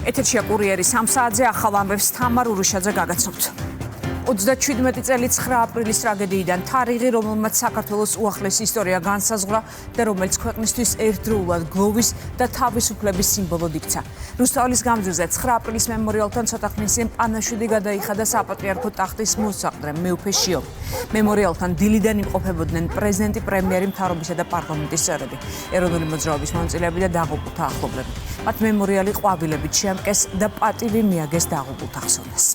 ეთერშია კურიერი 3 საათზე ახალ ამბებს თამარ ურუშაძე გაგაცნობთ. 37 წელი 9 აპრილის ტრაგედიიდან თარიღი, რომელმაც საქართველოს უახლესი ისტორია განსაზღვრა და რომელიც ქვეყნისთვის ერთდროულად გლოვის და თავისუფლების სიმბოლოდ იქცა. რუსთაველის გამზირზე 9 აპრილის მემორიალთან ცოტა ხნის წინ პანაშვიდი გადაიხადა საპატრიარქო ტახტის მოსაყდრე მეუფე შიო. მემორიალთან დილიდან იმყოფებოდნენ პრეზიდენტი, პრემიერი, მთავრობისა და პარლამენტის წევრები, ეროვნული მოძრაობის მონაწილეები და დაღუპულთა ახლობლები. მათ მემორიალი ყვავილებით შეამკეს და პატივი მიაგეს დაღუპულთა ხსოვნას.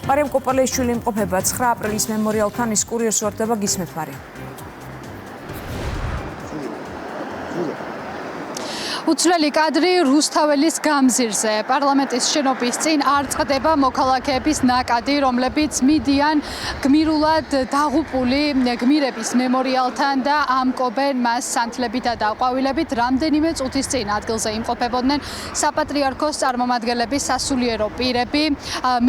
მარიამ კოპალეიშვილი იმყოფება 9 აპრილის მემორიალთან, ის კურიერს უერთდება, გისმენთ მარიამ. უცვლელი კადრი რუსთაველის გამზირზე. პარლამენტის შენობის წინ არ წყდება მოქალაქეების ნაკადი, რომლებიც მიდიან გმირულად დაღუპული გმირების მემორიალთან და ამკობენ მას სანთლებითა და ყვავილებით. რამდენიმე წუთის წინ ადგილზე იმყოფებოდნენ საპატრიარქოს წარმომადგენლების სასულიერო პირები,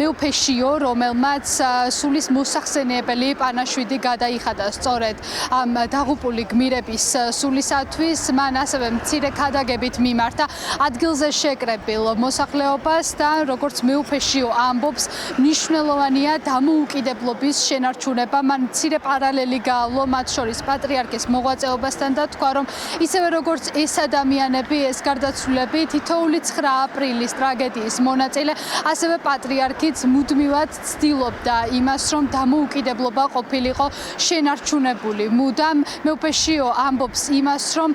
მეუფე შიო, რომელმაც სულის მოსახსენიებელი პანაშვიდი გადაიხადა სწორედ ამ დაღუპული გმირების სულისათვის. მან ასევე მცირე ქადაგებით მიმართა ადგილზე შეკრებილ მოსახლეობას და როგორც მეუფე შიო ამბობს, მნიშვნელოვანია დამოუკიდებლობის შენარჩუნება. მან მცირე პარალელი გაავლო მათ შორის პატრიარქის მოღვაწეობასთან და თქვა, რომ ისევე როგორც ეს ადამიანები, ეს გარდაცვლილები თითოეული 9 აპრილის ტრაგედიის მონაწილე, ასევე პატრიარქიც მუდმივად ცდილობდა იმას, რომ დამოუკიდებლობა ყოფილიყო შენარჩუნებული. მუდამ მეუფე შიო ამბობს იმას, რომ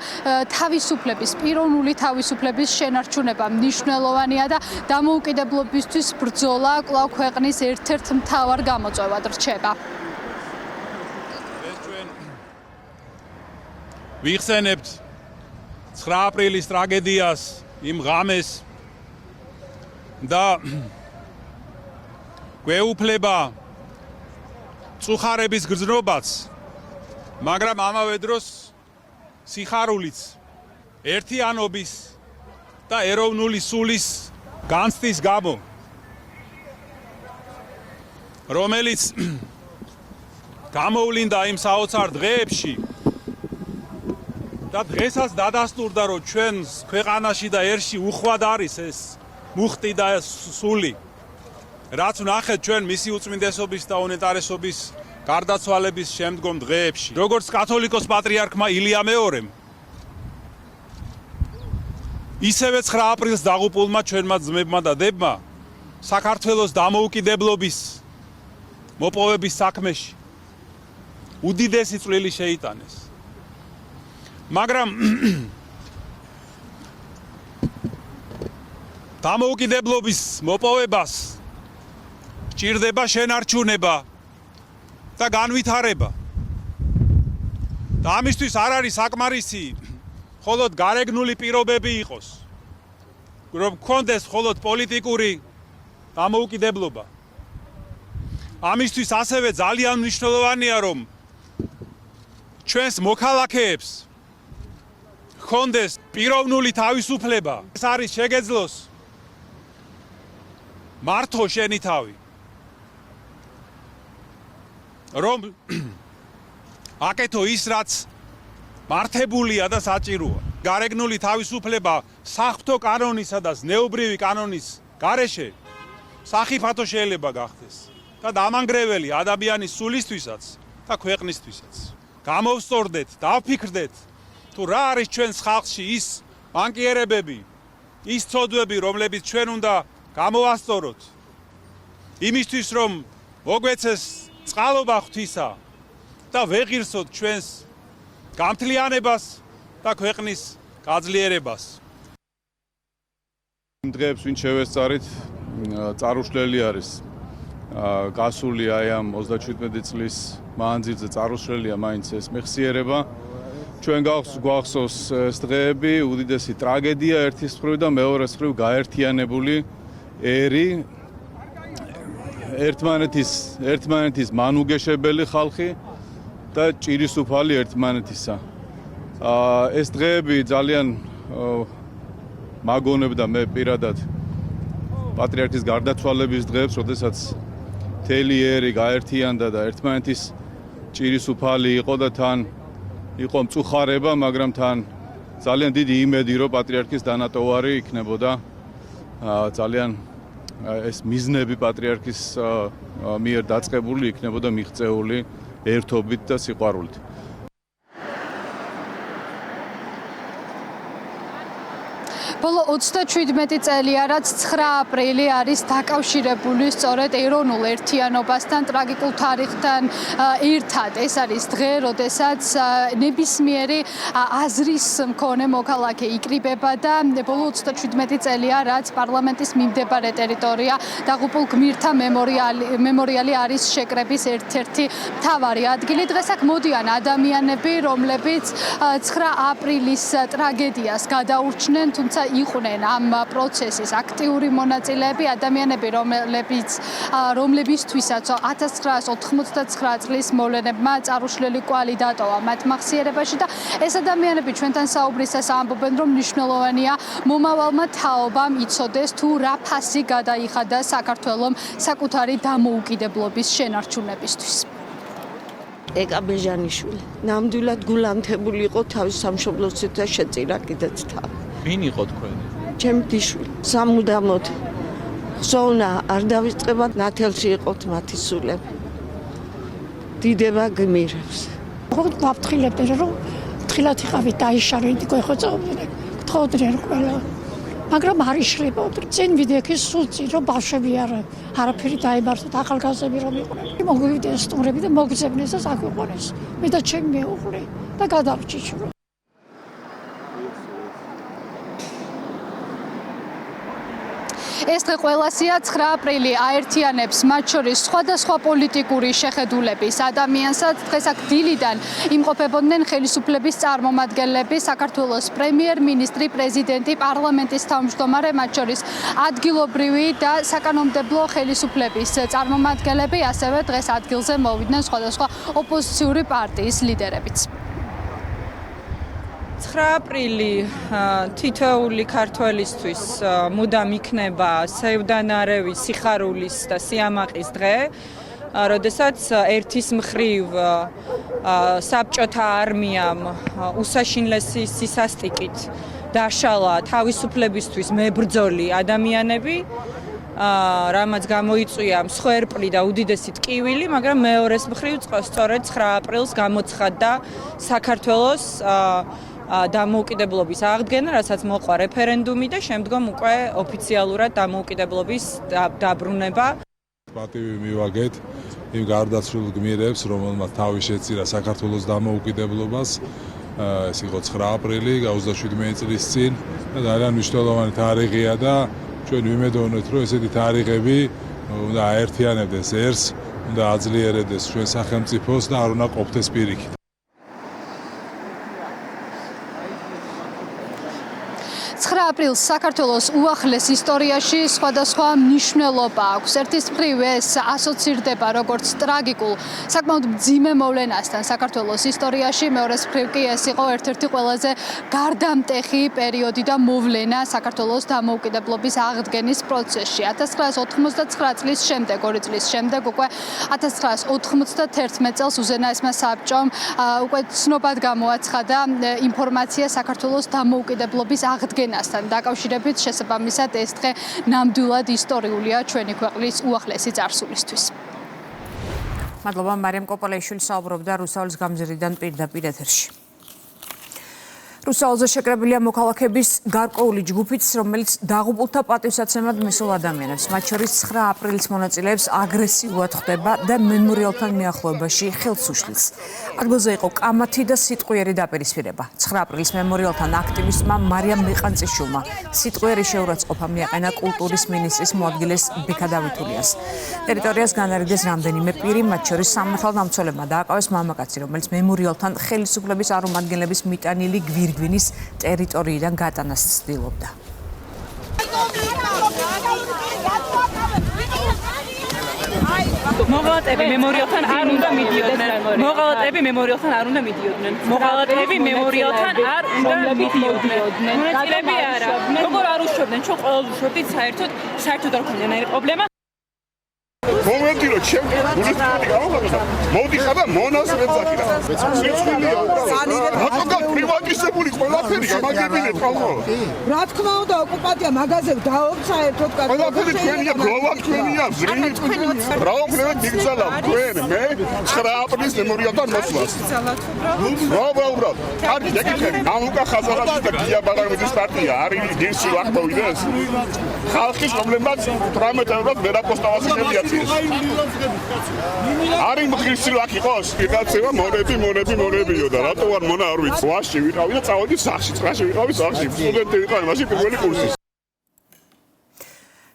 თავისუფლების პიროვნული თავისუფლების შენარჩუნება მნიშვნელოვანია და დამოუკიდებლობისთვის ბრძოლა კვლავ ქვეყნის ერთ-ერთ მთავარ გამოწვევად რჩება. ვიხსენებთ 9 აპრილის ტრაგედიას, იმ ღამეს და გვეუფლება წუხარების გრძნობაც, მაგრამ ამავე დროს სიხარულიც, ერთიანობის და ეროვნული სულის განცდის გამო, რომელიც გამოვლინდა იმ საოცარ დღეებში და დღესაც დადასტურდა, რომ ჩვენს ქვეყანაში და ერში უხვად არის ეს მუხტი და სული, რაც ვნახეთ ჩვენ მისი უწმინდესობის და უნეტარესობის გარდაცვალების შემდგომ დღეებში. როგორც კათოლიკოს პატრიარქმა ილია მეორემ, ისევე 9 აპრილს დაღუპულმა ჩვენმა ძმებმა და დებმა საქართველოს დამოუკიდებლობის მოპოვების საქმეში უდიდესი წვლილი შეიტანეს. მაგრამ დამოუკიდებლობის მოპოვებას ჭირდება შენარჩუნება და განვითარება. და ამისთვის არ არის საკმარისი მხოლოდ გარეგნული პირობები იყოს, რომ გქონდეს მხოლოდ პოლიტიკური დამოუკიდებლობა. ამისთვის ასევე ძალიან მნიშვნელოვანია, რომ ჩვენს მოქალაქეებს გქონდეს პიროვნული თავისუფლება. ეს არის შეგეძლოს მართო შენი თავი, რომ აკეთო ის, რაც მართებულია და საჭიროა. გარეგნული თავისუფლება საღვთო კანონისა და ზნეობრივი კანონის გარეშე სახიფათო შეიძლება გახდეს და დამანგრეველი ადამიანის სულისთვისაც და ქვეყნისთვისაც. გამოვსწორდეთ, დავფიქრდეთ, თუ რა არის ჩვენს ხალხში ის ბანკიერებები, ის ცოდვები, რომლებიც ჩვენ უნდა გამოვასწოროთ, იმისთვის, რომ მოგვეცეს წყალობა ღვთისა და ვეღირსოთ ჩვენს გამთლიანებას და ქვეყნის გაძლიერებას. იმ დღეებს ვინ შევესწარით, წარუშლელი არის გასული აი ამ 37 წლის მანძილზე, წარუშლელია მაინც ეს მეხსიერება. ჩვენ გვახსოვს ეს დღეები, უდიდესი ტრაგედია ერთის მხრივ და მეორეს მხრივ გაერთიანებული ერი, ერთმანეთის მანუგეშებელი ხალხი და ჭირისუფალი ერთმანეთისა. ეს დღეები ძალიან მაგონებდა მე პირადად პატრიარქის გარდაცვალების დღეებს, როდესაც მთელი ერი გაერთიანდა და ერთმანეთის ჭირისუფალი იყო და თან იყო მწუხარება, მაგრამ თან ძალიან დიდი იმედი, რომ პატრიარქის დანატოვარი იქნებოდა ძალიან ეს მიზნები პატრიარქის მიერ დაწყებული იქნებოდა მიღწეული ერთობით და სიყვარულით. ბოლო 37 წელია, რაც 9 აპრილი არის დაკავშირებული სწორედ ეროვნულ ერთიანობასთან, ტრაგიკულ თარიღთან ერთად. ეს არის დღე, როდესაც ნებისმიერი აზრის მქონე მოქალაქე იკრიბება და ბოლო 37 წელია, რაც პარლამენტის მიმდებარე ტერიტორია დაღუპულ გმირთა მემორიალი არის შეკრების ერთ-ერთი მთავარი ადგილი. დღეს აქ მოდიან ადამიანები, რომლებიც 9 აპრილის ტრაგედიას გადაურჩნენ, თუმცა იყვნენ ამ პროცესის აქტიური მონაწილეები, ადამიანები, რომლებისთვისაც 1989 წლის მოვლენებმა წარუშლელი კვალი დატოვა მათ მახსიერებაში და ეს ადამიანები ჩვენთან საუბრისას ამბობენ, რომ მნიშვნელოვანია მომავალმა თაობამ იცოდეს თუ რა ფასი გადაიხადა საქართველომ საკუთარი დამოუკიდებლობის შენარჩუნებისთვის. ეკა ბეჟანიშვილი ნამდვილად გულანთებული იყო თავის სამშობლოსით და შეწირა კიდეც თავი. ვინ იყო თქვენი? ჩემი დიშვილი. სამუდამოდ ხსოვნა არ დავიწყება, ნათელში იყოთ მათი სულები. დიდება გმირებს. ხოთ ვაფრთხილებდნენ, რომ ფრთხილად იყავით დაიშარით, გეხოწობდნენ. გთხოვდნენ ყველა. მაგრამ არ იშლებოდნენ. წინ ვიდექის სულ წინ რომ ბავშვები არაფერი დაიბარსოთ, ახალგაზრდები რომ იყვნენ. მოგვივიდნენ სტუმრები და მოგძებნეს და აგვიყვანეს. მე და ჩემი მეუღლე და გადავჭიჭვრო. ეს დღე ყველასია 9 აპრილი აერთიანებს მათ შორის სხვადასხვა პოლიტიკური შეხედულების ადამიანსაც. დღეს აქ დილიდან იმყოფებოდნენ ხელისუფლების წარმომადგენლები, საქართველოს პრემიერ-მინისტრი, პრეზიდენტი, პარლამენტის თავმჯდომარე, მათ შორის ადგილობრივი და საკანონმდებლო ხელისუფლების წარმომადგენლები, ასევე დღეს ადგილზე მოვიდნენ სხვადასხვა ოპოზიციური პარტიის ლიდერებიც. 9 აპრილი თითოეული ქართველისთვის მუდამ იქნება სევდანარევი სიხარულის და სიამაყის დღე, როდესაც ერთის მხრივ საბჭოთა არმიამ უსაშინლესი სისასტიკით დაშალა თავისუფლებისთვის მებრძოლი ადამიანები, რამაც გამოიწვია მსხვერპლი და უდიდესი ტკივილი, მაგრამ მეორეს მხრივ სწორედ 9 აპრილს გამოცხადდა საქართველოს დამოუკიდებლობის აღდგენა, რასაც მოყვა რეფერენდუმი და შემდგომ უკვე ოფიციალურად დამოუკიდებლობის დაბრუნება. პატივი მივაგეთ იმ გარდაცვლილ გმირებს, რომელმაც თავი შეწირა საქართველოს დამოუკიდებლობას. ეს იყო 9 აპრილი, 37 წლის წინ და ძალიან მნიშვნელოვანი თარიღია და ჩვენ ვიმედოვნეთ, რომ ესეთი თარიღები უნდა აერთიანებდეს ერს, უნდა აძლიერებდეს ჩვენ სახელმწიფოს და არ უნდა ყოფდეს პირიქით. 9 აპრილს საქართველოს უახლეს ისტორიაში სხვადასხვა მნიშვნელობა აქვს. ერთის მხრივ ეს ასოცირდება როგორც ტრაგიკულ, საკმაოდ მძიმე მოვლენასთან საქართველოს ისტორიაში, მეორეს მხრივ კი ეს იყო ერთ-ერთი ყველაზე გარდამტეხი პერიოდი და მოვლენა საქართველოს დამოუკიდებლობის აღდგენის პროცესში. 1989 წლის შემდეგ, 2 წლის შემდეგ, უკვე 1991 წელს უზენაესმა საბჭომ უკვე ცნობად გამოაცხადა ინფორმაცია საქართველოს დამოუკიდებლობის აღდგენასთან დაკავშირებით, შესაბამისად ეს დღე ნამდვილად ისტორიულია ჩვენი ქვეყნის უახლესი წარსულისთვის. მადლობა მარიამ კოპალეიშვილი საუბრობდა რუსთაველის გამზირიდან პირდაპირ ეთერში. რუსთაველზე შეკრებილია მოქალაქეების გარკვეული ჯგუფიც, რომელიც დაღუპულთა პატივსაცემად მისულ ადამიანებს, მათ შორის 9 აპრილის მონაწილეებს აგრესიულად ხვდება და მემორიალთან მიახლოებაში ხელს უშლის. ადგილზე იყო კამათი და სიტყვიერი დაპირისპირება. 9 აპრილის მემორიალთან აქტივისტმა მარიამ მეყანწიშვილმა სიტყვიერი შეურაცხყოფა მიაყენა კულტურის მინისტრის მოადგილეს ბექა დავითულიას. ტერიტორიას განარიდეს რამდენიმე პირი, მათ შორის სამართალდამცველებმა დააკავეს მამაკაცი, რომელიც მემორიალთან ხელისუფლების წარმომადგენლების მიტანილი გვირგვინის ტერიტორიიდან გატანას ცდილობდა. მოღალატეები მემორიალთან არ უნდა მიდიოდნენ. მოღალატეები მემორიალთან არ უნდა მიდიოდნენ. მოღალატეები მემორიალთან არ უნდა მიდიოდნენ. მონაწილეები არა. როგორ არ უშვებდნენ? ჩვენ ყველა უშვებდით საერთოდ არ ქონდა ნაირი პრობლემა. მომენტი რომ ჩემი გულისხმობდი გავხატო მოდი ხა და მონას მეძახი რა სიცხვილია რატომ გაპრივატიზებული ყველაფერი გამაგებინეთ ხოლმე. რა თქმა უნდა, ოკუპაცია მაგაზე დაობს საერთოდ კაცო. ყველაფერი თქვენია, გლოვა თქვენია, ზრინი. რა უქნებთ დიგზალავ თქვენ, მე 9 აპრილის მემორიალთან მოსვლას. რა, კარგი, გეკითხები, ნამუკა ხაზარაძის და გია ბაღარაძის პარტია არის გირსი ვახტოვიდეს. ხალხის პრობლემას 18 ევროდ ვერაპოსტავაზე შეიარჩიეს. არის მღირსი ვახ იყოს, ვიღაცება მონებიო და რატო არ მონა არ ვიცი. ვაში ვიყავი და წავედი სახში, წრაში ვიყავი სახში. სტუდენტი ვიყავი, მაშინ პირველი კურსის.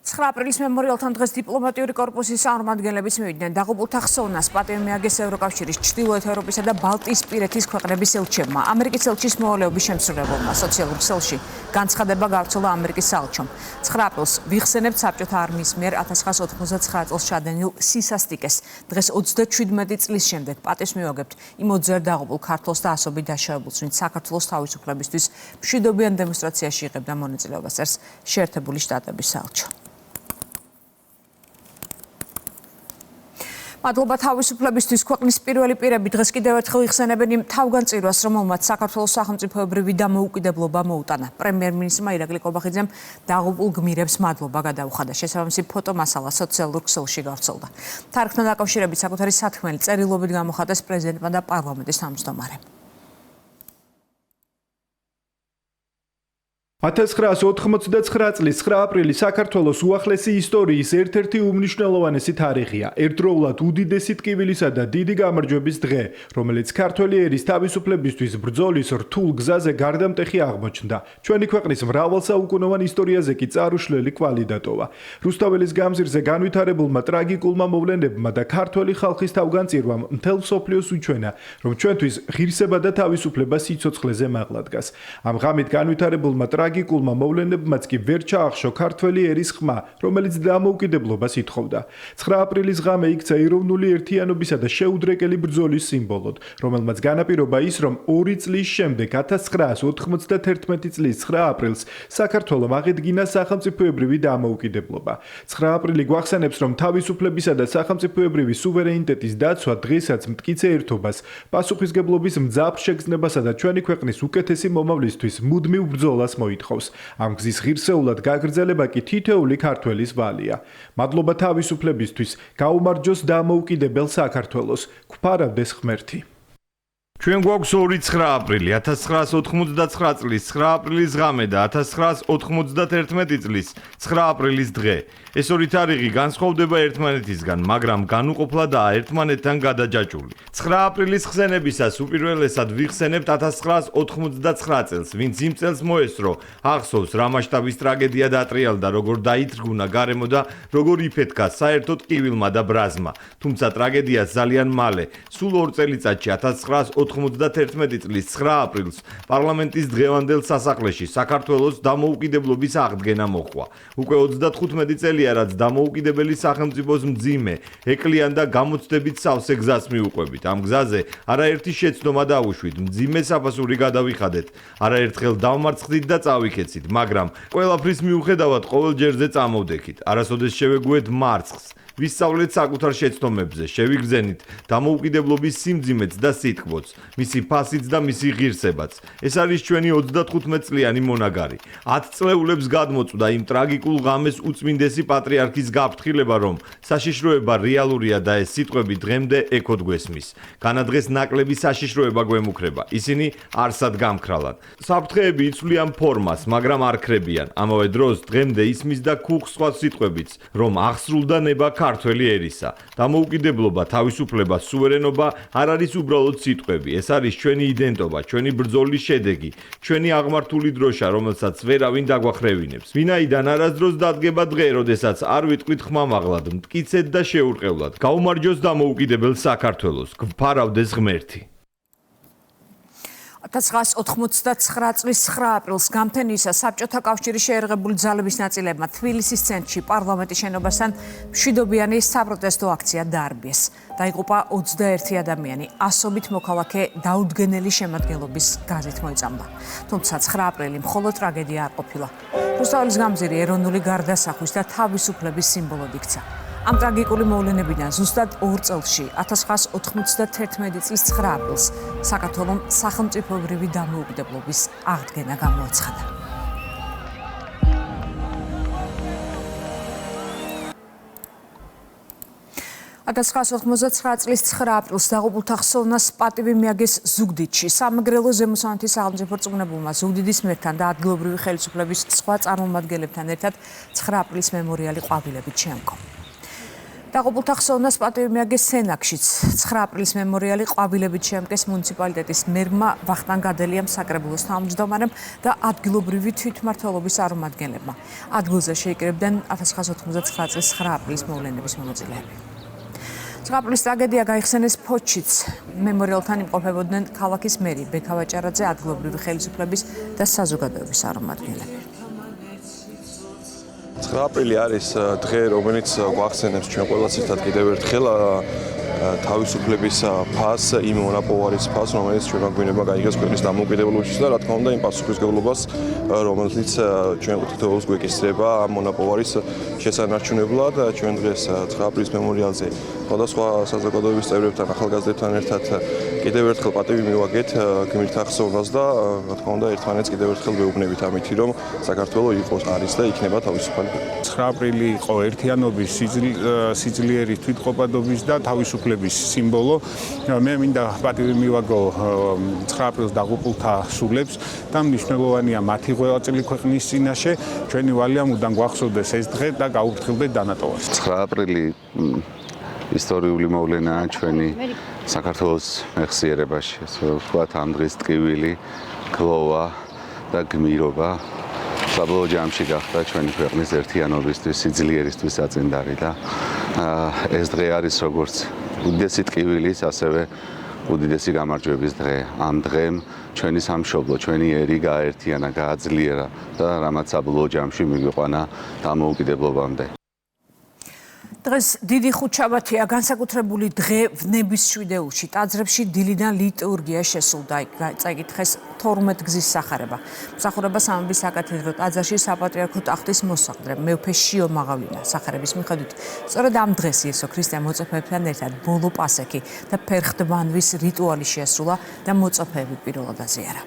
9 აპრილის მემორიალთან დღეს დიპლომატიური კორპუსის წარმომადგენლებიც მივიდნენ დაღუპულთა ხსოვნას პატივი მიაგეს ევროკავშირის, ჩრდილოეთ ევროპისა და ბალტიისპირეთის ქვეყნების ელჩებმა. ამერიკის ელჩის მოვალეობის შემსრულებელმა სოციალურ ქსელში განცხადება გავრცელა ამერიკის საელჩომ. 9 აპრილს ვიხსენებთ საბჭოთა არმიის მიერ 1999 წელს ჩადენილ სისასტიკეს. დღეს 37 წლის შემდეგ პატივს მივაგებთ იმ 20 დაღუპულ ქართველს და ასობით დაშავებულს, ვინც საქართველოს თავისუფლებისთვის მშვიდობიან დემონსტრაციაში იღებდა მონაწილეობას, წერს შეერთებული შტატების საელჩო. მადლობა თავისუფლებისთვის ქვეყნის პირველი პირები დღეს კიდევ ერთხელ იხსენებენ იმ თავგანწირვას, რომელმაც საქართველოს სახელმწიფოებრივი დამოუკიდებლობა მოუტანა. პრემიერ-მინისტრმა ირაკლი კობახიძემ დაღუპულ გმირებს მადლობა გადაუხადა. შესაბამისი ფოტომასალა სოციალურ ქსელში გავრცელდა. თარგმნთან დაკავშირებით საკუთარი საქმელი წერილობით გამოხატეს პრეზიდენტმა და პარლამენტის თავმჯდომარემ. 1989 წლის 9 აპრილი საქართველოს უახლესი ისტორიის ერთ-ერთი უმნიშვნელოვანესი თარიღია. ერთდროულად უდიდესი ტკივილისა და დიდი გამარჯვების დღე, რომელიც ქართველი ერის თავისუფლებისთვის ბრძოლის რთულ გზაზე გარდამტეხი აღმოჩნდა. ჩვენი ქვეყნის მრავალსაუკუნოვან ისტორიაზე კი წარუშლელი კვალი დატოვა. რუსთაველის გამზირზე განვითარებულმა ტრაგიკულმა მოვლენებმა და ქართველი ხალხის თავგანწირვამ მთელ მსოფლიოს უჩვენა, რომ ჩვენთვის ღირსება და თავისუფლება სიცოცხლეზე მაღლა დგას. ამ ღამით განვითარებულმა ტრაგიკულმა მოვლენებმაც კი ვერ ჩაახშო ქართველი ერის ხმა, რომელიც დამოუკიდებლობას ითხოვდა. 9 აპრილის ღამე იქცა ეროვნული ერთიანობისა და შეუდრეკელი ბრძოლის სიმბოლოდ, რომელმაც განაპირობა ის, რომ 2 წლის შემდეგ 1991 წლის 9 აპრილს საქართველომ აღედგინა სახელმწიფოებრივი დამოუკიდებლობა. 9 აპრილი გვახსენებს, რომ თავისუფლებისა და სახელმწიფოებრივი სუვერენიტეტის დაცვა დღესაც მტკიცე ერთობას, პასუხისგებლობის მძაფრ შეგრძნებასა და ჩვენი ქვეყნის უკეთესი მომავლისთვის მუდმივ ბრძოლას მოითხოვს. ამ გზის ღირსეულად გაგრძელება კი თითოეული ქართველის ვალია. მადლობა თავისუფლებისთვის, გაუმარჯოს დამოუკიდებელ საქართველოს, გვფარავდეს ღმერთი. ჩვენ გვაქვს 2 აპრილი 1989 წლის 9 აპრილის ღამე და 1991 წლის 9 აპრილის დღე. ეს ორი თარიღი განსხვავდება ერთმანეთისგან, მაგრამ განუყოფლადაა ერთმანეთთან გადაჯაჭვული. 9 აპრილის ხსენებისას უპირველესად ვიხსენებთ 1989 წელს, ვინც იმ წელს მოესწრო, ახსოვს რა მასშტაბის ტრაგედია დაატრიალდა, როგორ დაითრგუნა გარემო და როგორ იფეთქა საერთო ტკივილმა და ბრაზმა. თუმცა ტრაგედიას ძალიან მალე, სულ 2 წელიწადში 1991 წლის 9 აპრილს პარლამენტის დღევანდელ სასახლეში საქართველოს დამოუკიდებლობის აღდგენა მოხდა. უკვე 35 წელია რაც დამოუკიდებელი სახელმწიფოს მძიმე, ეკლიან და გამოცდებით სავსე გზას მიუყვებით. ამ გზაზე არაერთი შეცდომა დავუშვით, მძიმე საფასური გადავიხადეთ, არაერთხელ დავმარცხდით და წავიქეცით, მაგრამ ყველაფრის მიუხედავად ყოველ ჯერზე წამოვდექით. არასოდეს შევეგუეთ მარცხს. ვისწავლეთ საკუთარ შეცდომებზე, შევიგრძენით დამოუკიდებლობის სიმძიმეც და სიტყვოც, მისი ფასიც და მისი ღირსებაც. ეს არის ჩვენი 35 წლიანი მონაგარი. 10 წლეულებს გადმოწვდა იმ ტრაგიკულ ღამეს უწმინდესი პატრიარქის გაფრთხილება, რომ საშიშროება რეალურია და ეს სიტყვები დღემდე ეკოდ გვესმის. განადღეს ნაკლები საშიშროება გვემუქრება. ისინი არსად გამქრალან. საფრთხეები იცვლიან ფორმას, მაგრამ არ ქრებიან. ამავე დროს დღემდე ისმის და ქუხს სხვა სიტყვებიც, რომ აღსრულდა ნება ქართველი ერისა. დამოუკიდებლობა, თავისუფლება, სუვერენობა არ არის უბრალოდ სიტყვები. ეს არის ჩვენი იდენტობა, ჩვენი ბრძოლის შედეგი, ჩვენი აღმართული დროშა, რომელსაც ვერავინ დაგვახრევინებს. ვინაიდან არასდროს დადგება დღე, როდესაც არ ვიტყვით ხმამაღლად, მტკიცედ და შეურყევლად. გაუმარჯოს დამოუკიდებელ საქართველოს, გვფარავდეს ღმერთი. 1989 წლის 9 აპრილს გამთენიისას საბჭოთა კავშირის შეერღებული ძალების ნაწილებმა თბილისის ცენტრში პარლამენტის შენობასთან მშვიდობიანი საპროტესტო აქცია დაარბიეს. დაიღუპა 21 ადამიანი, ასობით მოქალაქე დაუდგენელი შემადგენლობის გაზით მოიწამდა. თუმცა 9 აპრილი მხოლოდ ტრაგედია არ ყოფილა. რუსთაველის გამზირი ეროვნული გარდასახვის და თავისუფლების სიმბოლოდ იქცა. ამ ტრაგიკული მოვლენებიდან ზუსტად 2 წელში 1991 წლის 9 აპრილს საქართველომ სახელმწიფოებრივი დამოუკიდებლობის აღდგენა გამოაცხადა. წლის 9 აპრილს დაღუპულთა ხსოვნას პატივი მიაგეს ზუგდიდში. სამეგრელო ზემოსვანეთის სახელმწიფო რწმუნებულმა ზუგდიდის მერთან და ადგილობრივი ხელისუფლების სხვა წარმომადგენლებთან ერთად 9 აპრილის მემორიალი ყვავილებით შეამკო. დაღუპულთა ხსოვნას პატივი მიაგეს სენაკშიც. 9 აპრილის მემორიალი ყვავილებით შეამკეს მუნიციპალიტეტის მერმა ვახტანგ გადელიამ, საკრებულოს თავმჯდომარემ და ადგილობრივი თვითმმართველობის წარმომადგენლებმა. ადგილზე შეიკრიბნენ 1999 წლის 9 აპრილის მოვლენების მონაწილეები. 9 აპრილის ტრაგედია გაიხსენეს ფოთშიც. მემორიალთან იმყოფებოდნენ ქალაქის მერი ბექა ვაჭარაძე, ადგილობრივი ხელისუფლების და საზოგადოების წარმომადგენლები. 9 აპრილი არის დღე, რომელიც გვახსენებს ჩვენ ყველას ერთად კიდევ ერთხელ თავისუფლების ფასს, იმ მონაპოვარის ფასს, რომელიც ჩვენ გვინება გაიგეს ქვეყნის დამოუკიდებლობისთვის და რა თქმა უნდა იმ პასუხისმგებლობას, რომელიც ჩვენ თითოეულს გვეკისრება ამ მონაპოვარის შესანარჩუნებლად. ჩვენ დღეს 9 აპრილის მემორიალზე სხვადასხვა საზოგადოების წევრებთან, ახალგაზრდებთან ერთად კიდევ ერთხელ პატივი მივაგეთ გმირთა ხსოვნას და რა თქმა უნდა ერთმანეთს კიდევ ერთხელ ვეუბნებით ამითი, რომ საქართველოს იყოს, არის და იქნება თავისუფალი. 9 აპრილი იყო ერთიანობის, სიძლიერის, თვითყოფადობის და თავისუფლების სიმბოლო. მე მინდა პატივი მივაგო 9 აპრილს დაღუპულთა სულებს და მნიშვნელოვანია მათი ღვაწლი ქვეყნის წინაშე. ჩვენი ვალია მუდამ გვახსოვდეს ეს დღე და გაუფრთხილდეთ დანატოვარს. 9 აპრილი ისტორიული მოვლენაა ჩვენი საქართველოს მეხსიერებაში. ასე ვთქვათ, ამ დღის ტკივილი, გლოვა და გმირობა საბოლოო ჯამში გახდა ჩვენი ქვეყნის ერთიანობისთვის, სიძლიერისთვის აწინდარი და ეს დღე არის როგორც უდიდესი ტკივილის, ასევე უდიდესი გამარჯვების დღე. ამ დღემ ჩვენი სამშობლო, ჩვენი ერი გააერთიანა, გააძლიერა და რამაც საბოლოო ჯამში მიგვიყვანა დამოუკიდებლობამდე. დღეს დიდი ხუთშაბათია, განსაკუთრებული დღე ვნების შვიდეულში. ტაძრებში დილიდან ლიტურგია შესულდა. წაიკითხეს 12 გზის სახარება. მსახურება სამების საკათედრო ტაძარში საპატრიარქო ტახტის მოსაყდრე მეუფე შიო მაღავლინა. სახარების მიხედვით, სწორედ ამ დღეს იესო ქრისტე მოწაფეებთან ერთად ბოლო პასექი და ფერხდბანვის რიტუალი შეასრულა და მოწაფეები პირველად აზიარა.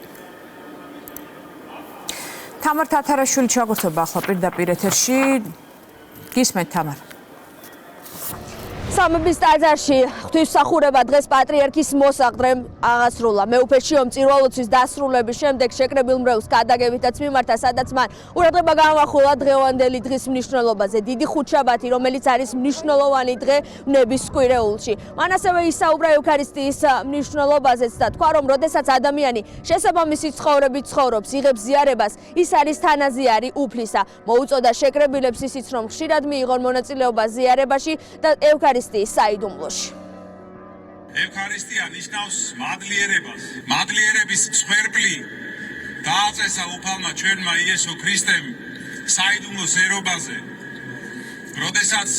თამარ თათარაშვილი ჩაგვერთვება ახლა პირდაპირ ეთერში. გისმენთ თამარ. სამების ტაძარში ღვთისმსახურება დღეს პატრიარქის მოსაყდრემ აღასრულა. მეუფე შიო მწირვალოცვის დასრულების შემდეგ შეკრებილ მრევლს გადაგევითაც მიმართა, სადაც მან ყურადღება გაამახვილა დღევანდელი დღის მნიშვნელობაზე. დიდი ხუთშაბათი, რომელიც არის მნიშვნელოვანი დღე ვნების კვირეულში. მან ასევე ისაუბრა ევქარისტიის მნიშვნელობაზეც და თქვა, რომ როდესაც ადამიანი შესაბამისი ცხოვრებით ცხოვრობს, იღებს ზიარებას, ის არის თანაზიარი უფლისა. მოუწოდა შეკრებილებს ისიც, რომ ხშირად მიიღონ მონაწილეობა ზიარებაში და ევქარისტიის საიდუმლოში. ევქარისტია ნიშნავს მადლიერებას. მადლიერების მსხვერპლი დააწესა უფალმა ჩვენმა იესო ქრისტემ საიდუმლოს ერობაზე. როდესაც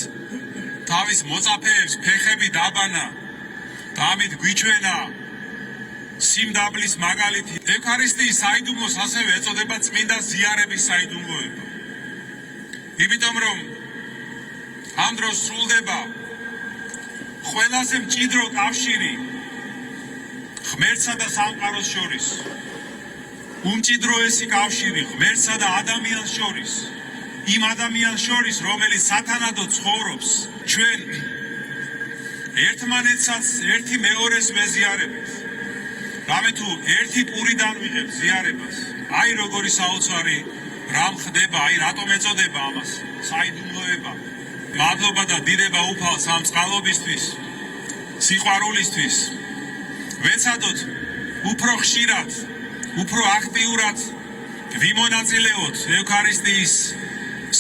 თავის მოწაფეებს ფეხები დაბანა და ამით გვიჩვენა სიმდაბლის მაგალითი. ევქარისტიის საიდუმლოს ასევე ეწოდება წმინდა ზიარების საიდუმლოება. იმიტომ რომ ამ დროს სრულდება ყველაზე მჭიდრო კავშირი ღმერთსა და სამყაროს შორის. უმჭიდროესი კავშირი ღმერთსა და ადამიანს შორის. იმ ადამიანს შორის, რომელიც სათანადოდ ცხოვრობს, ჩვენ ერთმანეთსაც ერთი მეორეს ვეზიარებთ. რამე თუ ერთი პურიდან ვიღებთ ზიარებას, აი როგორი საოცარი რამ ხდება, აი რატომ ეწოდება ამას საიდუმლოება. მადლობა და დიდება უფალს ამ წყალობისთვის, სიყვარულისთვის. ვეცადოთ უფრო ხშირად, უფრო აქტიურად ვიმონაწილეოთ ევქარისტიის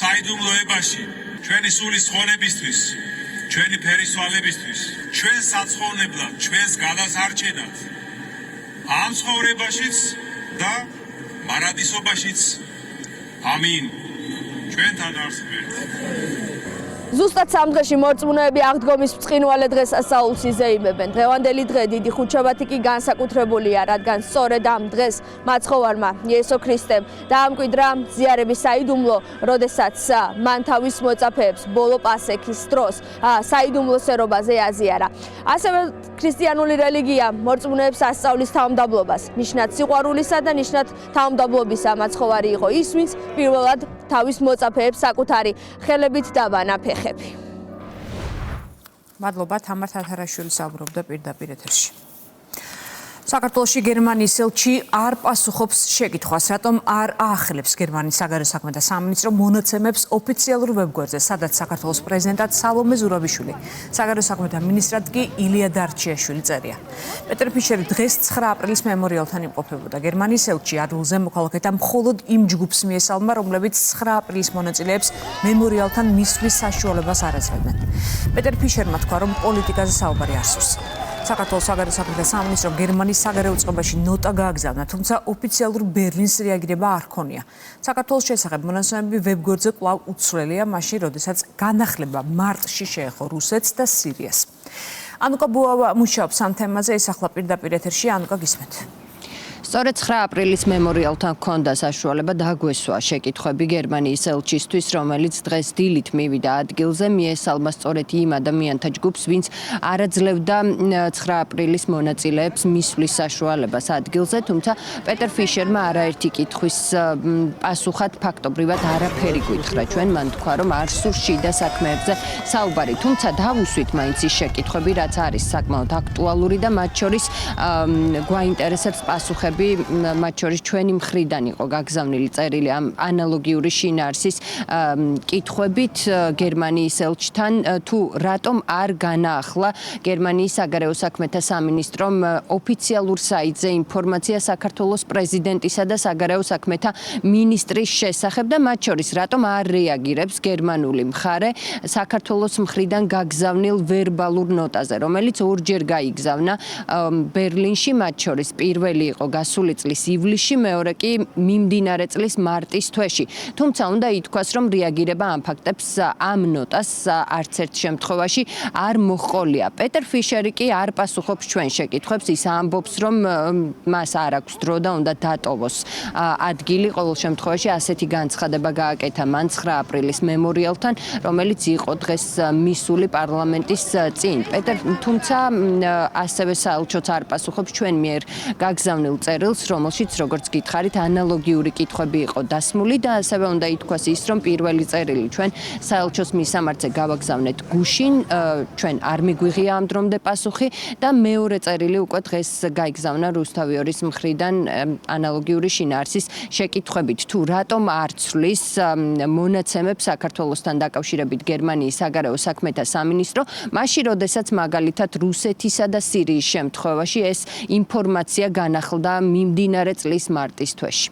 საიდუმლოებაში, ჩვენი სულის ცხონებისთვის, ჩვენი ფერისვალებისთვის, ჩვენ საცხოვნებლად, ჩვენს გადასარჩენად, ამ ცხოვრებაშიც და მარადისობაშიც. ამინ. ჩვენთან არსებეთ. ზუსტად სამ დღეში მორწმუნეები აღდგომის ბრწყინვალე დღესასწაულს იზეიმებენ. დღევანდელი დღე დიდი ხუთშაბათი კი განსაკუთრებულია, რადგან სწორედ ამ დღეს მაცხოვარმა იესო ქრისტემ დაამკვიდრა ზიარების საიდუმლო, როდესაც მან თავის მოწაფეებს ბოლო პასექის დროს საიდუმლოსერობაზე აზიარა. ასევე ქრისტიანული რელიგია მორწმუნეებს ასწავლის თავმდაბლობას, ნიშნად სიყვარულისა და ნიშნად თავმდაბლობისა მაცხოვარი იყო ის, ვინც პირველად თავის მოწაფეებს საკუთარი ხელებით დაბანა ფეხები. მადლობა თამარ თათარაშვილი საუბრობდა პირდაპირ ეთერში. საქართველოში გერმანიის ელჩი არ პასუხობს შეკითხვას, რატომ არ აახელებს გერმანიის საგარეო საქმეთა სამინისტრო მონაცემებს ოფიციალურ ვებგვერდზე, სადაც საქართველოს პრეზიდენტად სალომე ზურაბიშვილი, საგარეო საქმეთა მინისტრად კი ილია დარჩიაშვილი წერია. პეტერ ფიშერი დღეს 9 აპრილის მემორიალთან იმყოფებოდა. გერმანიის ელჩი არულზე მოქალაქეთა მხოლოდ იმ ჯგუფს მიესალმა, რომლებიც 9 აპრილის მონაწილეებს მემორიალთან მისვლის საშუალებას არ აძლევდნენ. პეტერ ფიშერმა თქვა, რომ პოლიტიკაზე საუბარი არ სურს. საქართველოს საგარეო საქმეთა სამინისტრომ გერმანიის საგარეო წყობაში ნოტა გააგზავნა, თუმცა ოფიციალურ ბერლინს რეაგირება არ ჰქონია. საქართველოს შესახებ მონაცემები ვებგვერდზე კვლავ უცვლელია, მაშინ, როდესაც განახლება მარტში შეეხო რუსეთს და სირიას. ანუკა ბუავა მუშაობს ამ თემაზე, ეს ახლა პირდაპირ ეთერში. ანუკა, გისმენთ. სწორედ 9 აპრილის მემორიალთან ჰქონდა საშუალება დაგვესვა შეკითხვები გერმანიის ელჩისთვის, რომელიც დღეს დილით მივიდა ადგილზე, მიესალმა სწორედ იმ ადამიანთა ჯგუფს, ვინც არ აძლევდა 9 აპრილის მონაწილეებს მისვლის საშუალებას ადგილზე, თუმცა პეტერ ფიშერმა არაერთი კითხვის პასუხად ფაქტობრივად არაფერი გითხრა. ჩვენ მან თქვა, რომ არ სურს შიდა საქმეებზე საუბარი, თუმცა დავუსვით მაინც ის შეკითხვები, რაც არის საკმაოდ აქტუალური და მათ შორის გვაინტერესებს პასუხები მათ შორის ჩვენი მხრიდან იყო გაგზავნილი წერილი ამ ანალოგიური შინაარსის კითხვებით გერმანიის ელჩთან, თუ რატომ არ განაახლა გერმანიის საგარეო საქმეთა სამინისტრომ ოფიციალურ საიტზე ინფორმაცია საქართველოს პრეზიდენტისა და საგარეო საქმეთა მინისტრის შესახებ და მათ შორის რატომ არ რეაგირებს გერმანული მხარე საქართველოს მხრიდან გაგზავნილ ვერბალურ ნოტაზე, რომელიც ორჯერ გაიგზავნა ბერლინში, მათ შორის პირველი იყო გასული წლის ივლისში, მეორე კი მიმდინარე წლის მარტის თვეში. თუმცა უნდა ითქვას, რომ რეაგირება ამ ფაქტებს ამ ნოტას არც ერთ შემთხვევაში არ მოჰყოლია. პეტერ ფიშერი კი არ პასუხობს ჩვენ შეკითხვებს, ის ამბობს, რომ მას არ აქვს დრო და უნდა დატოვოს ადგილი. ყოველ შემთხვევაში ასეთი განცხადება გააკეთა მან 9 აპრილის მემორიალთან, რომელიც იყო დღეს მისული პარლამენტის წინ. თუმცა ასევე საელჩოც არ პასუხობს ჩვენ მიერ გაგზავნილ წერილს, რომელშიც, როგორც გითხარით, ანალოგიური კითხვები იყო დასმული და ასევე უნდა ითქვას ის, რომ პირველი წერილი ჩვენ საელჩოს მისამართზე გავაგზავნეთ გუშინ, ჩვენ არ მიგვიღია ამ დრომდე პასუხი და მეორე წერილი უკვე დღეს გაიგზავნა რუსთავიორის მხრიდან ანალოგიური შინაარსის შეკითხვებით, თუ რატომ არ ცვლის მონაცემებს საქართველოსთან დაკავშირებით გერმანიის საგარეო საქმეთა სამინისტრო, მაშინ, როდესაც მაგალითად რუსეთისა და სირიის შემთხვევაში ეს ინფორმაცია განახლდა მიმდინარე წლის მარტის თვეში.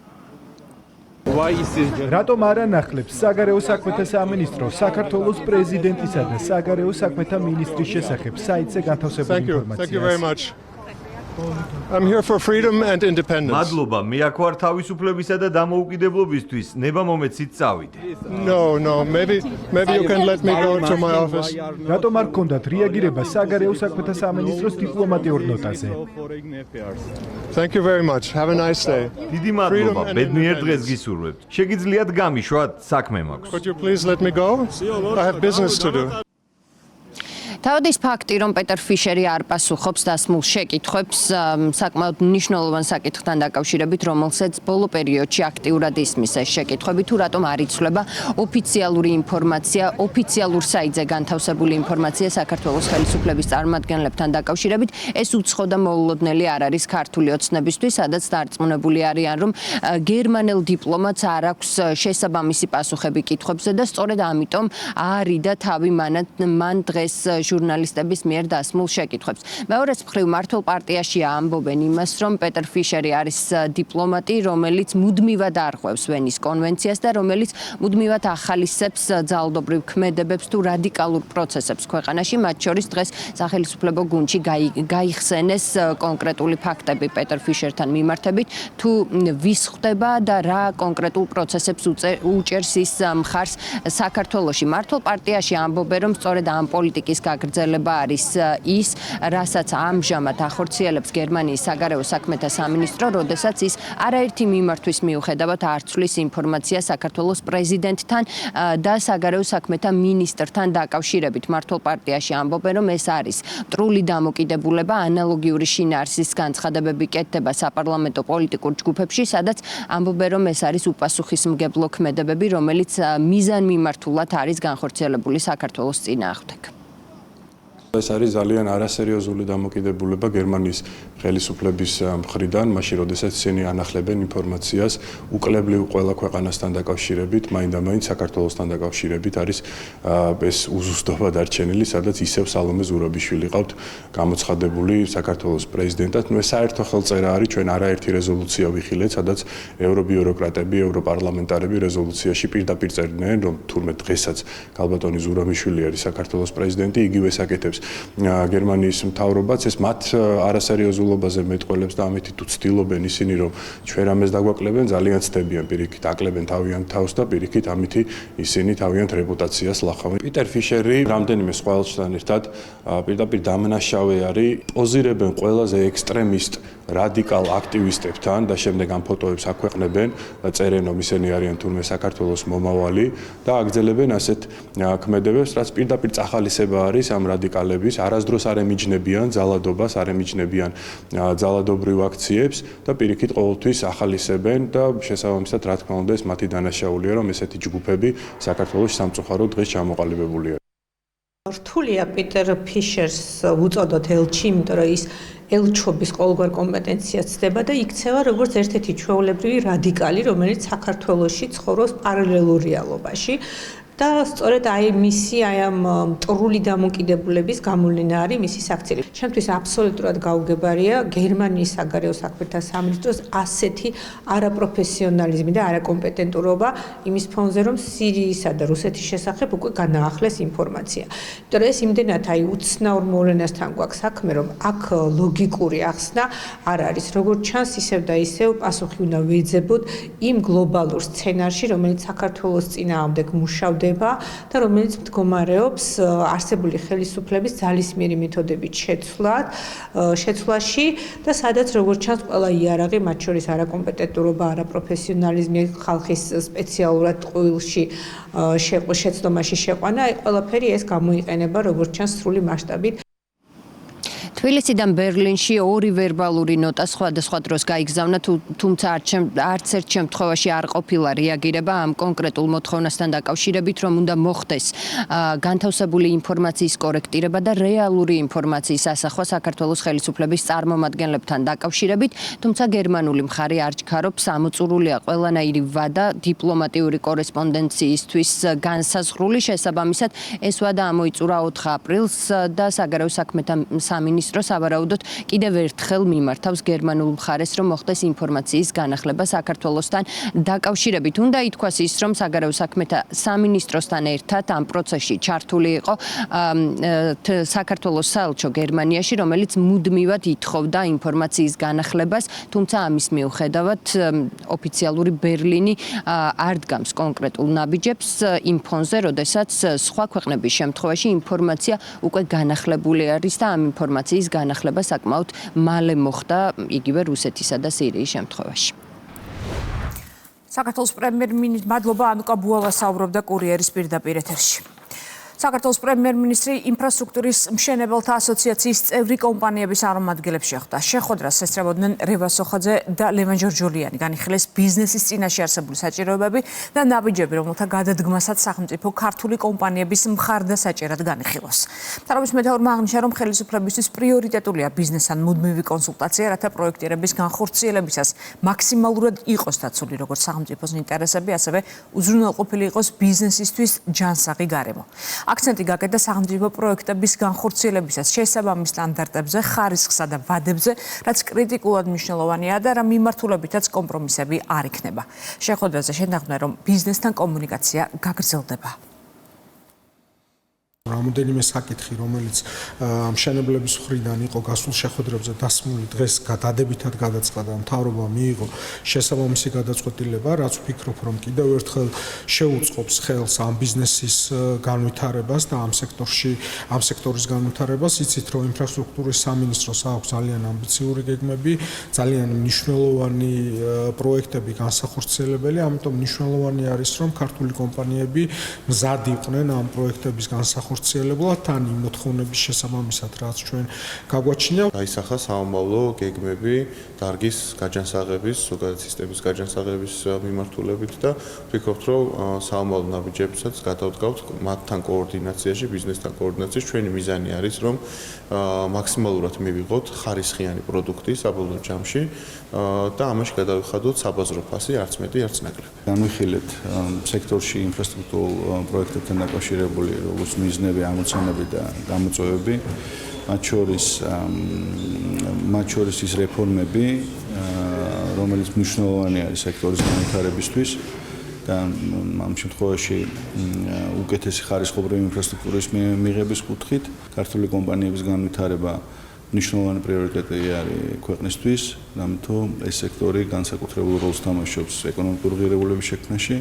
რატომ არ ანახლებს საგარეო საქმეთა სამინისტრო საქართველოს პრეზიდენტისა და საგარეო საქმეთა მინისტრის შესახებ საიტზე განთავსებულ ინფორმაციას? I'm here for freedom and independence. მადლობა, მე აქ ვარ თავისუფლებისა და დამოუკიდებლობისთვის. ნება მომეცით წავიდე. No, maybe you can let me go to my office. რატომ არ გქონდათ რეაგირება საგარეო საქმეთა სამინისტროს დიპლომატიურ ნოტაზე? Thank you very much. Have a nice day. დიდი მადლობა, ბედნიერ დღეს გისურვებთ. შეგიძლიათ გამიშვათ, საქმე მაქვს. Could you please let me go? I have business to do. თავდის ფაქტი, რომ პეტერ ფიშერი არ პასუხობს დასმულ შეკითხვებს საკმაოდ მნიშვნელოვან საკითხთან დაკავშირებით, რომელსაც ბოლო პერიოდში აქტიურად ისმის ეს შეკითხვები, თუ რატომ არ იცვლება ოფიციალური ინფორმაცია, ოფიციალურ საიტზე განთავსებული ინფორმაცია საქართველოს ხელისუფლების წარმომადგენლებთან დაკავშირებით, ეს უცხო და მოულოდნელი არ არის ქართული ოცნებისთვის, სადაც დარწმუნებული არიან, რომ გერმანელ დიპლომატს არ აქვს შესაბამისი პასუხები კითხვებზე და სწორედ ამიტომ აარიდა თავი მან დღეს ჟურნალისტების მიერ დასმულ შეკითხვებს. მეორეც მხრივ მართლ პარტიაშია ამბობენ იმას, რომ პეტერ ფიშერი არის დიპლომატი, რომელიც მუდმივად არღვევს ვენის კონვენციას და რომელიც მუდმივად ახალისებს ძალადობრივ ქმედებებს თუ რადიკალურ პროცესებს ქვეყანაში, მათ შორის დღეს სახელმწიფო გუნდში გაიხსენეს კონკრეტული ფაქტები პეტერ ფიშერთან მიმართებით, თუ ვის ხდება და რა კონკრეტულ პროცესებს უჭერს ის მხარს საქართველოში. მართლ პარტიაში ამბობენ, რომ სწორედ ამ პოლიტიკის გაგრძელება არის ის, რასაც ამჟამად ახორციელებს გერმანიის საგარეო საქმეთა სამინისტრო, როდესაც ის არაერთი მიმართვის მიუხედავად არ ცვლის ინფორმაციას საქართველოს პრეზიდენტთან და საგარეო საქმეთა მინისტრთან დაკავშირებით. მართლ პარტიაში ამბობენ, რომ ეს არის მტრული დამოკიდებულება, ანალოგიური შინაარსის განცხადებები კეთდება საპარლამენტო პოლიტიკურ ჯგუფებში, სადაც ამბობენ, რომ ეს არის უპასუხისმგებლო ქმედებები, რომელიც მიზანმიმართულად არის განხორციელებული საქართველოს წინააღმდეგ. ეს არის ძალიან არასერიოზული დამოკიდებულება გერმანიის ხელისუფლების მხრიდან, მაშინ როდესაც ისინი ანახლებენ ინფორმაციას უკლებლივ ყველა ქვეყანასთან დაკავშირებით, მაინდა-მაინც საქართველოსთან დაკავშირებით არის ეს უზუსტობა დარჩენილი, სადაც ისევ სალომე ზურაბიშვილი ყავთ გამოცხადებული საქართველოს პრეზიდენტად. ეს საერთო ხელწერა არის, ჩვენ არაერთი რეზოლუცია ვიხილეთ, სადაც ევრობიუროკრატები, ევროპარლამენტარები რეზოლუციაში პირდაპირ წერდნენ, რომ თურმე დღესაც ქალბატონი ზურაბიშვილი არის საქართველოს პრეზიდენტი, იგივე საკეთებს გერმანიის მთავრობაც, ეს მათ არასერიოზულობაზე მეტყველებს და ამით თუ ცდილობენ ისინი, რომ ჩვენ რამეს დაგვაკლებენ, ძალიან ცდებიან პირიქით, აკლებენ თავიანთ თავს და პირიქით ამითი ისინი თავიანთ რეპუტაციას ლახავენ. პიტერ ფიშერი რამდენიმე სხვა ელჩთან ერთად პირდაპირ დამნაშავე არის, პოზირებენ ყველაზე ექსტრემისტ რადიკალ აქტივისტებთან და შემდეგ ამ ფოტოებს აქვეყნებენ და წერენ, რომ ისინი არიან თურმე საქართველოს მომავალი და აგრძელებენ ასეთ ქმედებებს, რაც პირდაპირ წახალისება არის ამ რადიკალების, არასდროს არ ემიჯნებიან ძალადობას, არ ემიჯნებიან ძალადობრივ აქციებს და პირიქით ყოველთვის ახალისებენ და შესაბამისად, რა თქმა უნდა, ეს მათი დანაშაულია, რომ ესეთი ჯგუფები საქართველოს სამწუხაროდ დღეს ჩამოყალიბებულია. რთულია პიტერ ფიშერს უწოდოთ ელჩი, იმიტომ რომ ის ელჩობის ყოველგვარ კომპეტენციას ცდება და იქცევა როგორც ერთ-ერთი ჩვეულებრივი რადიკალი, რომელიც საქართველოში ცხოვრობს პარალელურ რეალობაში. და სწორედ აი მისი აი ამ მტრული დამოკიდებულების გამოვლენა არის მისი საქციელი. Ჩემთვის აბსოლუტურად გაუგებარია გერმანიის საგარეო საქმეთა სამინისტროს ასეთი არაპროფესიონალიზმი და არაკომპეტენტურობა იმის ფონზე, რომ სირიისა და რუსეთის შესახებ უკვე განაახლეს ინფორმაცია. იმიტომ რომ ეს იმდენად აი უცნაურ მოვლენასთან გვაქვს საქმე, რომ აქ ლოგიკური ახსნა არ არის. როგორც ჩანს, ისევ და ისევ პასუხი უნდა ვეძებოთ იმ გლობალურ სცენარში, რომელიც საქართველოს წინააღმდეგ მუშავდება და რომელიც მდგომარეობს არსებული ხელისუფლების ძალისმიერი მეთოდებით შეცვლაში და სადაც როგორც ჩანს ყველა იარაღი, მათ შორის არაკომპეტენტურობა, არაპროფესიონალიზმი, ხალხის სპეციალურად ტყუილში შეცდომაში შეყვანა, ყველაფერი ეს გამოიყენება როგორც ჩანს სრული მასშტაბით. თბილისიდან ბერლინში ორი ვერბალური ნოტა სხვადასხვა დროს გაიგზავნა, თუმცა არც ერთ შემთხვევაში არ ყოფილა რეაგირება ამ კონკრეტულ მოთხოვნასთან დაკავშირებით, რომ უნდა მოხდეს განთავსებული ინფორმაციის კორექტირება და რეალური ინფორმაციის ასახვა საქართველოს ხელისუფლების წარმომადგენლებთან დაკავშირებით, თუმცა გერმანული მხარე არ ჩქარობს, ამოწურულია ყველანაირი ვადა დიპლომატიური კორესპონდენციისთვის განსაზღვრული, შესაბამისად ეს ვადა ამოიწურა 4 აპრილს და საგარეო საქმეთა სამინისტრო სავარაუდოდ კიდევ ერთხელ მიმართავს გერმანულ მხარეს, რომ მოხდეს ინფორმაციის განახლება საქართველოსთან დაკავშირებით. უნდა ითქვას ის, რომ საგარეო საქმეთა სამინისტროსთან ერთად ამ პროცესში ჩართული იყო საქართველოს საელჩო გერმანიაში, რომელიც მუდმივად ითხოვდა ინფორმაციის განახლებას, თუმცა ამის მიუხედავად ოფიციალური ბერლინი არ დგამს კონკრეტულ ნაბიჯებს იმ ფონზე, როდესაც სხვა ქვეყნების შემთხვევაში ინფორმაცია უკვე განახლებული არის და ამ ინფორმაციის განახლება საკმაოდ მალე მოხდა იგივე რუსეთისა და სირიის შემთხვევაში. საქართველოს პრემიერ-მინისტრი მადლობა ანუკა ბუავა საუბრობდა კურიერის პირდაპირ ეთერში. საქართველოს პრემიერ-მინისტრი ინფრასტრუქტურის მშენებელთა ასოციაციის წევრი კომპანიების წარმომადგენლებს შეხვდა. შეხვედრას ესწრებოდნენ რევას სოხაძე და ლევან ჯორჯოლიანი. განიხილეს ბიზნესის წინაშე არსებული საჭიროებები და ნაბიჯები, რომელთა გადადგმასაც სახელმწიფო ქართული კომპანიების მხარდასაჭერად განიხილოს. მთავრობის მეთაურმა აღნიშნა, რომ ხელისუფლებისთვის პრიორიტეტულია ბიზნესთან მუდმივი კონსულტაცია, რათა პროექტირების განხორციელებისას მაქსიმალურად იყოს დაცული როგორც სახელმწიფოს ინტერესები, ასევე უზრუნველყოფილი იყოს ბიზნესისთვის ჯანსაღი გარემო. აქცენტი გაკეთდა სახელმწიფო პროექტების განხორციელებისას შესაბამის სტანდარტებზე, ხარისხსა და ვადებზე, რაც კრიტიკულად მნიშვნელოვანია და რა მიმართულებითაც კომპრომისები არ იქნება. შეხვედრაზე შეთანხმდნენ, რომ ბიზნესთან კომუნიკაცია გაგრძელდება. რამოდენიმე საკითხი, რომელიც მშენებლების მხრიდან იყო გასულ შეხვედრებზე დასმული, დღეს დადებითად გადაწყდა და მთავრობა მიიღო შესაბამისი გადაწყვეტილება, რაც ვფიქრობ, რომ კიდევ ერთხელ შეუწყობს ხელს ამ ბიზნესის განვითარებას და ამ სექტორის განვითარებას. იცით, რომ ინფრასტრუქტურის სამინისტროს აქვს ძალიან ამბიციური გეგმები, ძალიან მნიშვნელოვანი პროექტები განსახორციელებელი, ამიტომ მნიშვნელოვანი არის, რომ ქართული კომპანიები მზად იყვნენ ამ პროექტების განსახორციელებლად თან იმ მოთხოვნების შესაბამისად, რაც ჩვენ გაგვაჩნია. Გაისახა საომავლო გეგმები დარგის გაჯანსაღების, ზოგადად სისტემის გაჯანსაღების მიმართულებით და ვფიქრობთ, რომ საომავლო ნაბიჯებსაც გადავდგავთ მათთან კოორდინაციაში, ბიზნესთან კოორდინაციაში. ჩვენი მიზანი არის, რომ მაქსიმალურად მივიღოთ ხარისხიანი პროდუქტი საბოლოო ჯამში და ამაში გადავიხადოთ საბაზრო ფასი, არც მეტი, არც ნაკლები. განვიხილეთ სექტორში ინფრასტრუქტურულ პროექტებთან დაკავშირებული როგორც მიზნები, ამოცანები და გამოწვევები, მათ შორის ის რეფორმები, რომელიც მნიშვნელოვანი არის სექტორის განვითარებისთვის და ამ შემთხვევაში უკეთესი ხარისხობრივი ინფრასტრუქტურის მიღების კუთხით ქართული კომპანიების განვითარება მნიშვნელოვანი პრიორიტეტი არის ქვეყნისთვის, ამიტომ ეს სექტორი განსაკუთრებულ როლს თამაშობს ეკონომიკური ღირებულების შექმნაში.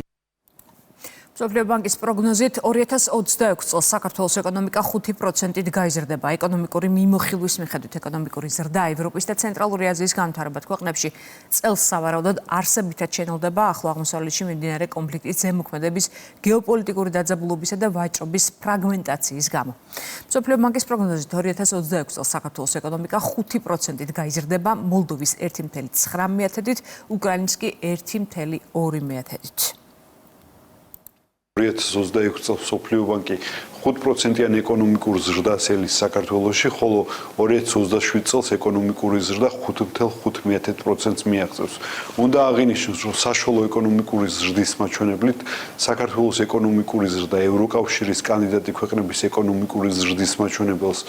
მსოფლიო ბანკის პროგნოზით 2026 წელს საქართველოს ეკონომიკა 5%-ით გაიზრდება. ეკონომიკური მიმოხილვის მიხედვით ეკონომიკური ზრდა ევროპის და ცენტრალური აზიის განვითარებად ქვეყნებში წელს სავარაუდოდ არსებითად შენელდება ახლო აღმოსავლეთში მიმდინარე კონფლიქტის ზემოქმედების, გეოპოლიტიკური დაძაბულობისა და ვაჭრობის ფრაგმენტაციის გამო. მსოფლიო ბანკის პროგნოზით 2026 წელს საქართველოს ეკონომიკა 5%-ით გაიზრდება, მოლდოვის 1,9%-ით, უკრაინის კი 1,2%-ით. 2026 წელს მსოფლიო ბანკი 5%-იანი ეკონომიკური ზრდას ელის საქართველოში, ხოლო 2027 წელს ეკონომიკური ზრდა 5.5%-ს მიაღწევს. უნდა აღინიშნოს, რომ საშუალო ეკონომიკური ზრდის მაჩვენებლით საქართველოს ეკონომიკური ზრდა ევროკავშირის კანდიდატი ქვეყნების ეკონომიკური ზრდის მაჩვენებელს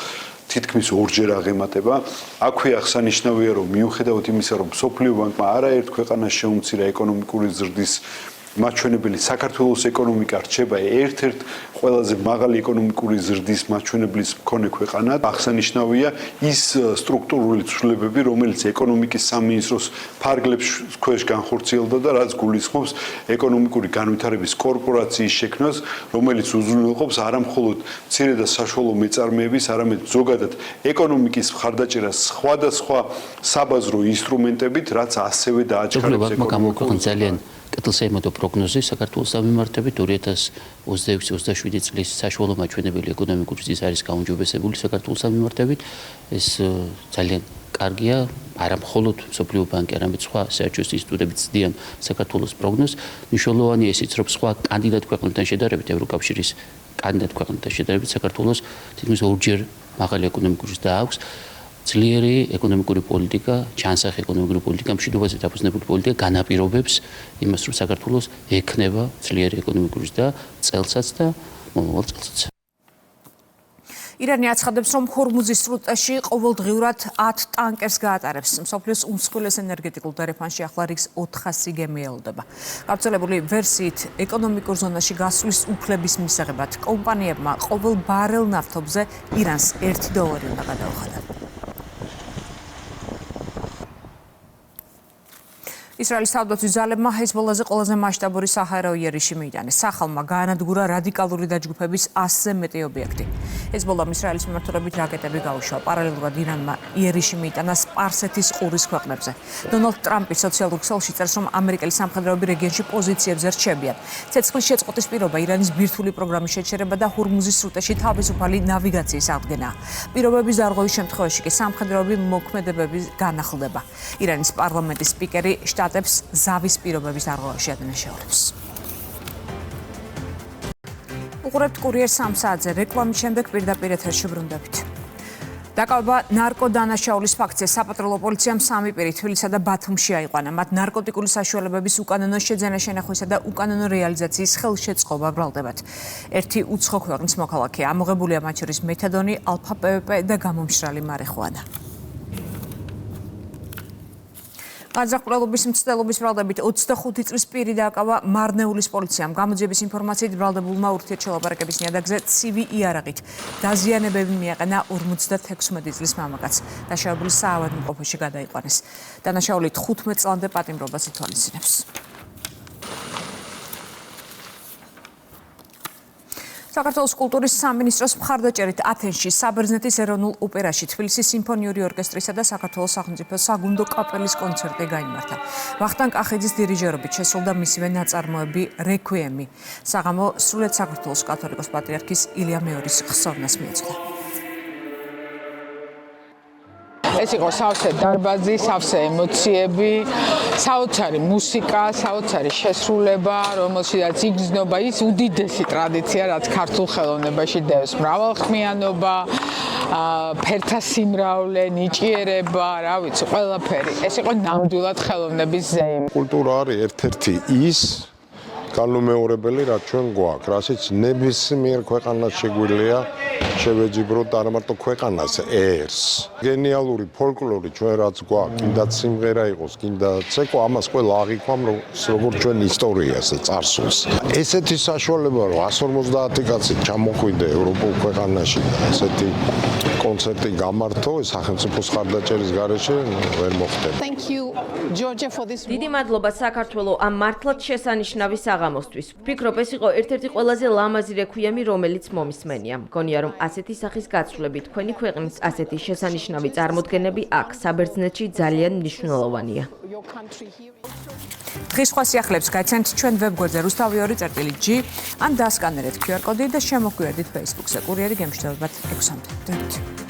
თითქმის ორჯერ აღემატება. აქვე აღსანიშნავია, რომ მიუხედავად იმისა, რომ მსოფლიო ბანკმა არაერთ ქვეყანას შეუმცირა ეკონომიკური ზრდის მაჩვენებელი, საქართველოს ეკონომიკა რჩება ერთ-ერთ ყველაზე მაღალი ეკონომიკური ზრდის მაჩვენებლის მქონე ქვეყანად. აღსანიშნავია ის სტრუქტურული ცვლილებები, რომელიც ეკონომიკის სამინისტროს ფარგლებს ქვეშ განხორციელდა და რაც გულისხმობს ეკონომიკური განვითარების კორპორაციის შექმნას, რომელიც უზრუნველყოფს არამხოლოდ მცირე და საშუალო მეწარმეების, არამედ ზოგადად ეკონომიკის მხარდაჭერას სხვადასხვა საბაზრო ინსტრუმენტებით, რაც ასევე დააჩქარებს ეკონომიკას. კეთილსაიმედო პროგნოზი საქართველოს მიმართებით 2026-27 წლის საშუალო მაჩვენებელი ეკონომიკური ზრდის არის გაუმჯობესებული საქართველოს მიმართებით. ეს ძალიან კარგია, არა მხოლოდ მსოფლიო ბანკი, არამედ სხვა საერთაშორისო ინსტიტუტებიც ცდიან საქართველოს პროგნოზს. მნიშვნელოვანია ისიც, რომ სხვა კანდიდატ ქვეყნებთან შედარებით, ევროკავშირის კანდიდატ ქვეყნებთან შედარებით საქართველოს თითქმის ორჯერ მაღალი ეკონომიკური ზრდა აქვს. ძლიერი ეკონომიკური პოლიტიკა, ჩანსახი ეკონომიკური პოლიტიკა, მშვიდობაზე დაფუძნებული პოლიტიკა განაპირობებს იმას, რომ საქართველოს ექნება ძლიერი ეკონომიკური ზრდა წელსაც და მომავალ წელსაც. ირანი აცხადებს, რომ ჰორმუზის სრუტეში ყოველდღიურად 10 ტანკერს გაატარებს. მსოფლიოს უმსხვილეს ენერგეტიკულ დერეფანში ახლა რიგს 400 გემი ელოდება. გავრცელებული ვერსიით ეკონომიკურ ზონაში გასვლის უფლების მისაღებად კომპანიებმა ყოველ ბარელ ნავთობზე ირანს $1 უნდა გადაუხადა. ისრაელის თავდაცვის ძალებმა ჰეზბოლაზე ყველაზე მასშტაბური საჰაერო იერიში მიიტანეს. სახალმა გაანადგურა რადიკალური დაჯგუფების 100-ზე მეტი ობიექტი. ჰეზბოლამ ისრაელის მიმართულებით რაკეტები გაუშვა. პარალელურად ირანმა იერიში მიიტანა სპარსეთის ყურის ქვეყნებზე. დონალდ ტრამპი სოციალურ ქსელში წერს, რომ ამერიკელი სამხედროები რეგიონში პოზიციებზე რჩებიან. ცეცხლის შეწყვეტის პირობა ირანის ბირთვული პროგრამის შეჩერება და ჰორმუზის სრუტეში თავისუფალი ნავიგაციის აღდგენაა. პირობების დარღვევის შემთხვევაში კი სამხედროები მოქმედებები განახლდება. ირანის პარლამენტის სპიკერი შტატებს ზავის პირობების დარღვევაში ადანაშაულებს. უყურებთ კურიერ 3 საათზე რეკლამის შემდეგ პირდაპირ ეთერში ბრუნდებით. დაკავება ნარკოდანაშაულის ფაქტზე საპატრულო პოლიციამ 3 პირი თბილისსა და ბათუმში აიყვანა. მათ ნარკოტიკული საშუალებების უკანონო შეძენა-შენახვისა და უკანონო რეალიზაციის ხელშეწყობა ბრალდებათ. ერთი უცხო ქვეყნის მოქალაქეა. ამოღებულია მათ შორის მეთადონი, ალფა-პვპ და გამომშრალი მარიხუანა. განზრახულობის მცდელობის ბრალდებით 25 წლის პირი დააკავა მარნეულის პოლიციამ. გამოძიების ინფორმაციით ბრალდებულმა ურთიერთშელაპარაკების ნიადაგზე ცივი იარაღით დაზიანებები მიაყენა 56 წლის მამაკაცს. დაშავებული საავადმყოფოში გადაიყვანეს. დანაშაული 15 წლამდე პატიმრობას ითვალისწინებს. საქართველოს კულტურის სამინისტროს მხარდაჭერით ათენში საბერძნეთის ეროვნულ ოპერაში თბილისის სიმფონიური ორკესტრისა და საქართველოს სახელმწიფო საგუნდო კაპელის კონცერტი გაიმართა. ვახტანგ კახიძის დირიჟორობით შესრულდა მისივე ნაწარმოები რეკვიემი. საღამო სრულიად საქართველოს კათოლიკოს პატრიარქის ილია მეორის ხსოვნას მიეძღვნა. ეს იყო სავსე დარბაზი, სავსე ემოციები, საოცარი მუსიკა, საოცარი შესრულება, რომელშიც იგრძნობა ის უდიდესი ტრადიცია, რაც ქართულ ხელოვნებაში დევს მრავალხმიანობა, ფერთა სიმრავლე, ნიჭიერება, რა ვიცი, ყველაფერი. ეს იყო ნამდვილად ხელოვნების ზეიმი. კულტურა არის ერთ-ერთი ის განუმეორებელი, რაც ჩვენ გვაქვს, რასაც ნებისმიერ ქვეყანას შეგვიძლია შევეჯიბროთ არა მარტო ქვეყანას, ერს. გენიალური ფოლკლორი ჩვენ რაც გვაქვს, კიდაც სიმღერა იყოს, კიდაც ცეკვა, ამას ყველა აღიქვამ, როგორც ჩვენ ისტორიას და წარსულს. ესეთი საშუალება, რომ 150 კაცი ჩამოხვიდე ევროპულ ქვეყანაში და ესეთი კონცერტი გამართო, სახელმწიფოს მხარდაჭერის გარეშე ვერ მოხდება. დიდი მადლობა საქართველოს ამ მართლაც შესანიშნავი საღამოსთვის. ვფიქრობ, ეს იყო ერთ-ერთი ყველაზე ლამაზი რეკვიემი, რომელიც მომისმენია. მგონია, რომ ასეთი სახის გაცვლები თქვენი ქვეყნის ასეთი შესანიშნავი წარმოდგენები აქ საბერძნეთში ძალიან მნიშვნელოვანია. დღის სხვა სიახლეებს გაიცანთ ჩვენ ვებგვერდზე rustavi2.g ან დასკანერეთ QR კოდი და შემოგვიერთდით Facebook-ზე. კურიერი გემშვიდობებად 6-მდე.